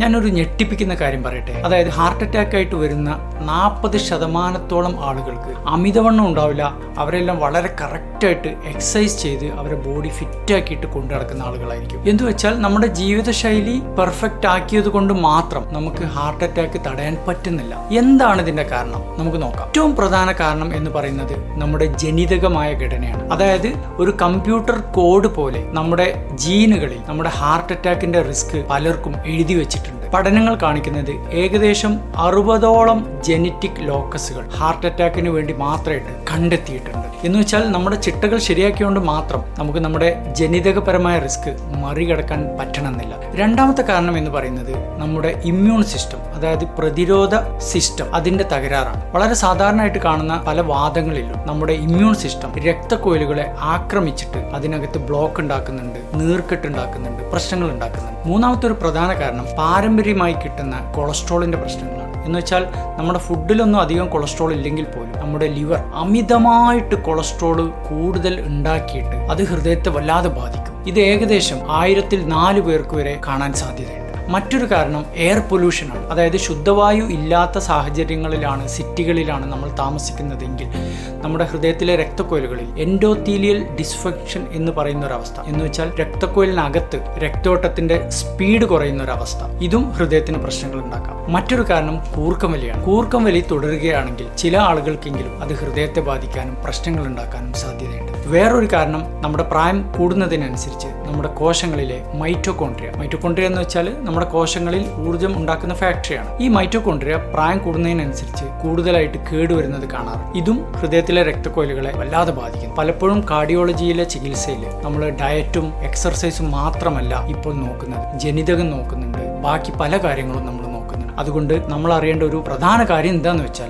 ഞാനൊരു ഞെട്ടിപ്പിക്കുന്ന കാര്യം പറയട്ടെ. അതായത് ഹാർട്ട് അറ്റാക്ക് ആയിട്ട് വരുന്ന 40% ആളുകൾക്ക് അമിതവണ്ണം ഉണ്ടാവില്ല. അവരെല്ലാം വളരെ കറക്റ്റായിട്ട് എക്സസൈസ് ചെയ്ത് അവരെ ബോഡി ഫിറ്റ് ആക്കിയിട്ട് കൊണ്ടു നടക്കുന്ന ആളുകളായിരിക്കും. എന്ന് വെച്ചാൽ നമ്മുടെ ജീവിതശൈലി പെർഫെക്റ്റ് ആക്കിയത് കൊണ്ട് മാത്രം നമുക്ക് ഹാർട്ട് അറ്റാക്ക് തടയാൻ പറ്റുന്നില്ല. എന്താണ് ഇതിന്റെ കാരണം? നമുക്ക് നോക്കാം. ഏറ്റവും പ്രധാന കാരണം എന്ന് പറയുന്നത് നമ്മുടെ ജനിതകമായ ഘടനയാണ്. അതായത് ഒരു കമ്പ്യൂട്ടർ കോഡ് പോലെ നമ്മുടെ ജീനുകളിൽ നമ്മുടെ ഹാർട്ട് അറ്റാക്കിന്റെ റിസ്ക് പലർക്കും എഴുതി വെച്ചിട്ടുണ്ട്. പഠനങ്ങൾ കാണിക്കുന്നത് ഏകദേശം 60ഓളം ജെനറ്റിക് ലോക്കസുകൾ ഹാർട്ട് അറ്റാക്കിന് വേണ്ടി മാത്രമായിട്ട് കണ്ടെത്തിയിട്ടുണ്ട്. എന്ന് വെച്ചാൽ നമ്മുടെ ചിട്ടകൾ ശരിയാക്കിയോണ്ട് മാത്രം നമുക്ക് നമ്മുടെ ജനിതകപരമായ റിസ്ക് മറികടക്കാൻ പറ്റണമെന്നില്ല. രണ്ടാമത്തെ കാരണം എന്ന് പറയുന്നത് നമ്മുടെ ഇമ്മ്യൂൺ സിസ്റ്റം, അതായത് പ്രതിരോധ സിസ്റ്റം, അതിന്റെ തകരാറാണ്. വളരെ സാധാരണയായിട്ട് കാണുന്ന പല വാദങ്ങളിലും നമ്മുടെ ഇമ്മ്യൂൺ സിസ്റ്റം രക്തക്കൊയിലുകളെ ആക്രമിച്ചിട്ട് അതിനകത്ത് ബ്ലോക്ക് ഉണ്ടാക്കുന്നുണ്ട്, നീർക്കെട്ട് ഉണ്ടാക്കുന്നുണ്ട്, പ്രശ്നങ്ങൾ ഉണ്ടാക്കുന്നുണ്ട്. മൂന്നാമത്തെ ഒരു പ്രധാന കാരണം പാരമ്പര്യമായി കിട്ടുന്ന കൊളസ്ട്രോളിന്റെ പ്രശ്നങ്ങളാണ്. എന്ന് വെച്ചാൽ നമ്മുടെ ഫുഡിലൊന്നും അധികം കൊളസ്ട്രോൾ ഇല്ലെങ്കിൽ പോലും നമ്മുടെ ലിവർ അമിതമായിട്ട് കൊളസ്ട്രോൾ കൂടുതൽ ഉണ്ടാക്കിയിട്ട് അത് ഹൃദയത്തെ വല്ലാതെ ബാധിക്കും. ഇത് ഏകദേശം 1000-4 പേർക്ക് വരെ കാണാൻ സാധ്യതയുണ്ട്. മറ്റൊരു കാരണം എയർ പൊല്യൂഷനാണ്. അതായത് ശുദ്ധവായു ഇല്ലാത്ത സാഹചര്യങ്ങളിലാണ്, സിറ്റികളിലാണ് നമ്മൾ താമസിക്കുന്നതെങ്കിൽ നമ്മുടെ ഹൃദയത്തിലെ രക്തക്കൊയിലുകളിൽ എൻഡോത്തീലിയൽ ഡിസ്ഫങ്ഷൻ എന്ന് പറയുന്ന ഒരവസ്ഥ, എന്ന് വെച്ചാൽ രക്തക്കൊയിലിനകത്ത് രക്തോട്ടത്തിന്റെ സ്പീഡ് കുറയുന്ന ഒരവസ്ഥ, ഇതും ഹൃദയത്തിന് പ്രശ്നങ്ങൾ ഉണ്ടാക്കാം. മറ്റൊരു കാരണം കൂർക്കം വലിയാണ്. കൂർക്കം വലി തുടരുകയാണെങ്കിൽ ചില ആളുകൾക്കെങ്കിലും അത് ഹൃദയത്തെ ബാധിക്കാനും പ്രശ്നങ്ങൾ ഉണ്ടാക്കാനും സാധ്യതയുണ്ട്. വേറൊരു കാരണം നമ്മുടെ പ്രായം കൂടുന്നതിനനുസരിച്ച് നമ്മുടെ കോശങ്ങളിലെ മൈറ്റോകോൺട്രിയ എന്ന് വെച്ചാൽ നമ്മുടെ കോശങ്ങളിൽ ഊർജ്ജം ഉണ്ടാക്കുന്ന ഫാക്ടറിയാണ്. ഈ മൈറ്റോകോൺട്രിയ പ്രായം കൂടുന്നതിനനുസരിച്ച് കൂടുതലായിട്ട് കേടുവരുന്നത് കാണാറ്. ഇതും ഹൃദയത്തിലെ രക്തക്കൊയിലുകളെ വല്ലാതെ ബാധിക്കും. പലപ്പോഴും കാർഡിയോളജിയിലെ ചികിത്സയിൽ നമ്മൾ ഡയറ്റും എക്സർസൈസും മാത്രമല്ല ഇപ്പോൾ നോക്കുന്നത്, ജനിതകം നോക്കുന്നുണ്ട്, ബാക്കി പല കാര്യങ്ങളും നമ്മൾ നോക്കുന്നുണ്ട്. അതുകൊണ്ട് നമ്മൾ അറിയേണ്ട ഒരു പ്രധാന കാര്യം എന്താണെന്ന് വെച്ചാൽ